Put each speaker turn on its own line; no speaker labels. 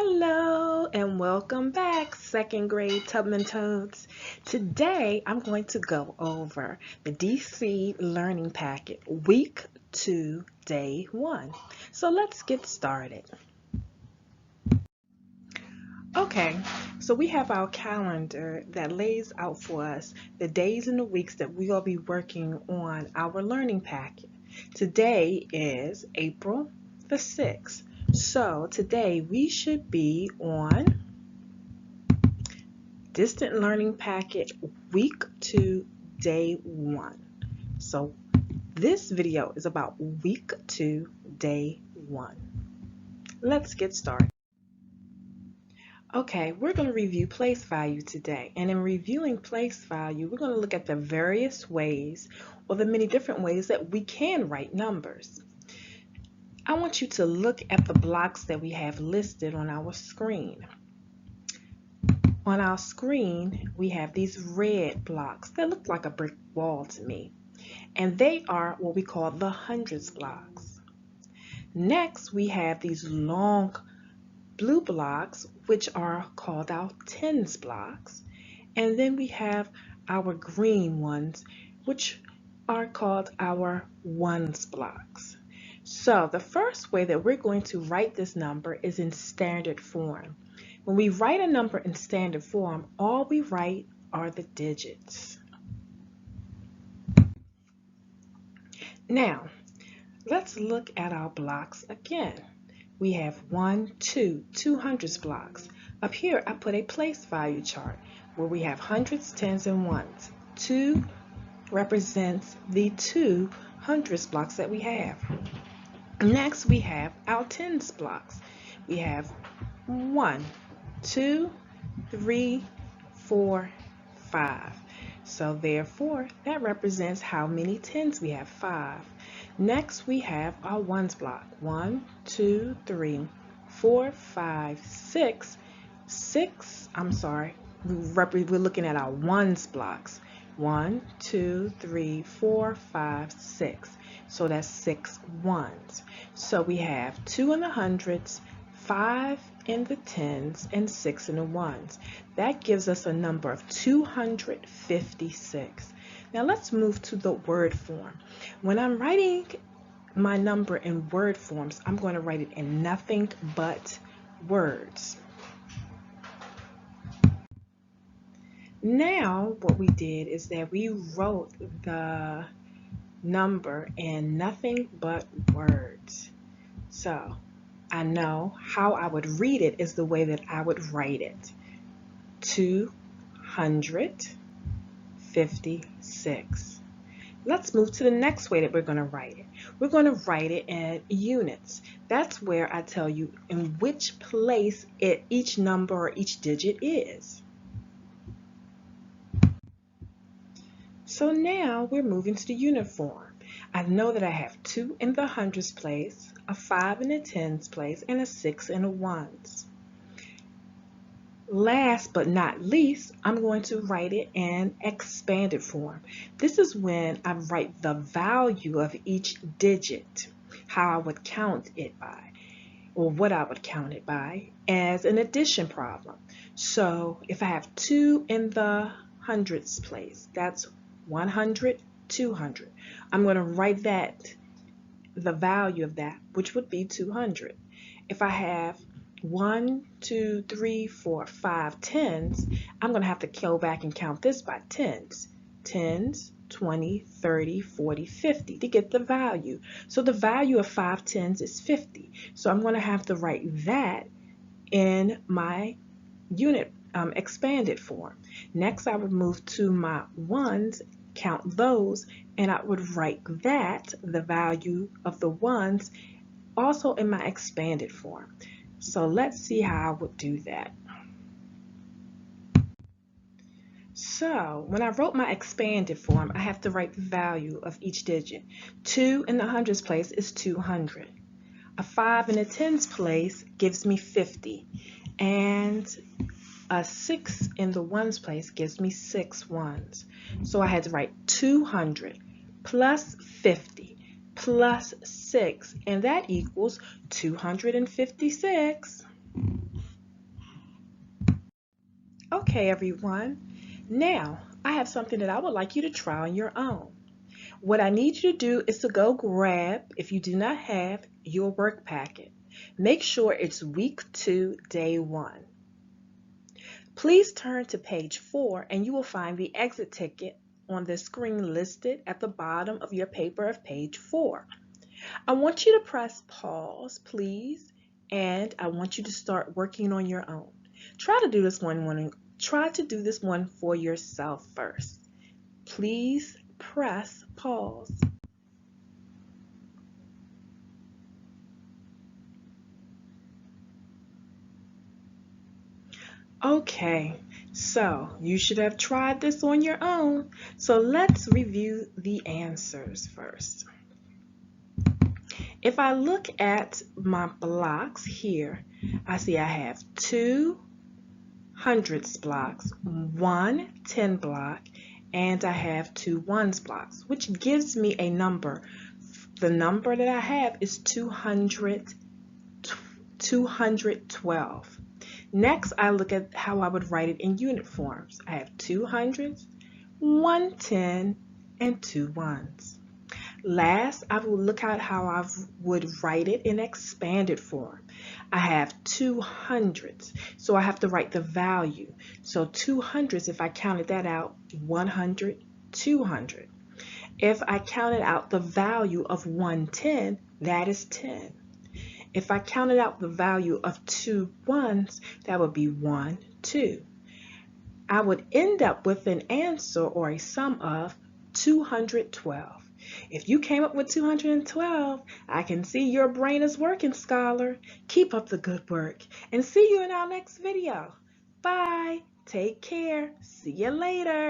Hello and welcome back, second grade Tubman Toads. Today I'm going to go over the DC Learning Packet, Week 2, Day 1. So let's get started. Okay, so we have our calendar that lays out for us the days and the weeks that we will be working on our learning packet. Today is April the 6th. So today we should be on Distant Learning Packet Week 2, Day 1. So this video is about Week 2, Day 1. Let's get started. Okay, we're going to review place value today. And in reviewing place value, we're going to look at the various ways or the many different ways that we can write numbers. I want you to look at the blocks that we have listed on our screen. On our screen, we have these red blocks that look like a brick wall to me. And they are what we call the hundreds blocks. Next, we have these long blue blocks, which are called our tens blocks. And then we have our green ones, which are called our ones blocks. So the first way that we're going to write this number is in standard form. When we write a number in standard form, all we write are the digits. Now, let's look at our blocks again. We have 1, 2, 200s blocks. Up here, I put a place value chart where we have hundreds, tens, and ones. 2 represents the 2 hundreds blocks that we have. Next, we have our tens blocks. We have 1, 2, 3, 4, 5. So therefore, that represents how many tens we have, 5. Next, we have our ones block. 1, 2, 3, 4, 5, 6. We're looking at our ones blocks. 1, 2, 3, 4, 5, 6. So that's 6 ones. So we have 2 in the hundreds, 5 in the tens, and 6 in the ones. That gives us a number of 256. Now let's move to the word form. When I'm writing my number in word forms, I'm going to write it in nothing but words. Now what we did is that we wrote the number in nothing but words. So I know how I would read it is the way that I would write it. 256. Let's move to the next way that we're going to write it. We're going to write it in units. That's where I tell you in which place each number or each digit is. So now we're moving to the unit form. I know that I have 2 in the hundreds place, a 5 in the tens place, and a 6 in the ones. Last but not least, I'm going to write it in expanded form. This is when I write the value of each digit, how I would count it by, or what I would count it by as an addition problem. So if I have 2 in the hundreds place, that's 100, 200. I'm going to write the value of that, which would be 200. If I have 1, 2, 3, 4, 5 tens, I'm going to have to go back and count this by tens. 20, 30, 40, 50 to get the value. So the value of 5 tens is 50. So I'm going to have to write that in my unit expanded form. Next, I would move to my ones, count those, and I would write that, the value of the ones, also in my expanded form. So let's see how I would do that. So when I wrote my expanded form, I have to write the value of each digit. 2 in the hundreds place is 200. A 5 in the tens place gives me 50. And a 6 in the ones place gives me 6 ones. So I had to write 200 plus 50 plus 6, and that equals 256. Okay, everyone. Now, I have something that I would like you to try on your own. What I need you to do is to go grab, if you do not have, your work packet. Make sure it's week 2, day 1. Please turn to page 4 and you will find the exit ticket on the screen listed at the bottom of your paper of page 4. I want you to press pause, please, and I want you to start working on your own. Try to do this one for yourself first. Please press pause. Okay, so you should have tried this on your own. So let's review the answers first. If I look at my blocks here, I see I have 2 hundredths blocks, 1 10 block, and I have 2 ones blocks, which gives me a number. The number that I have is 212. Next, I look at how I would write it in unit forms. I have 2 hundredths, 1 10, and 2 ones. Last, I will look at how I would write it in expanded form. I have 2 hundredths, so I have to write the value. So 2 hundredths, if I counted that out, 100, 200. If I counted out the value of 110, that is 10. If I counted out the value of 2 ones, that would be 1, 2. I would end up with an answer or a sum of 212. If you came up with 212, I can see your brain is working, scholar. Keep up the good work and see you in our next video. Bye. Take care. See you later.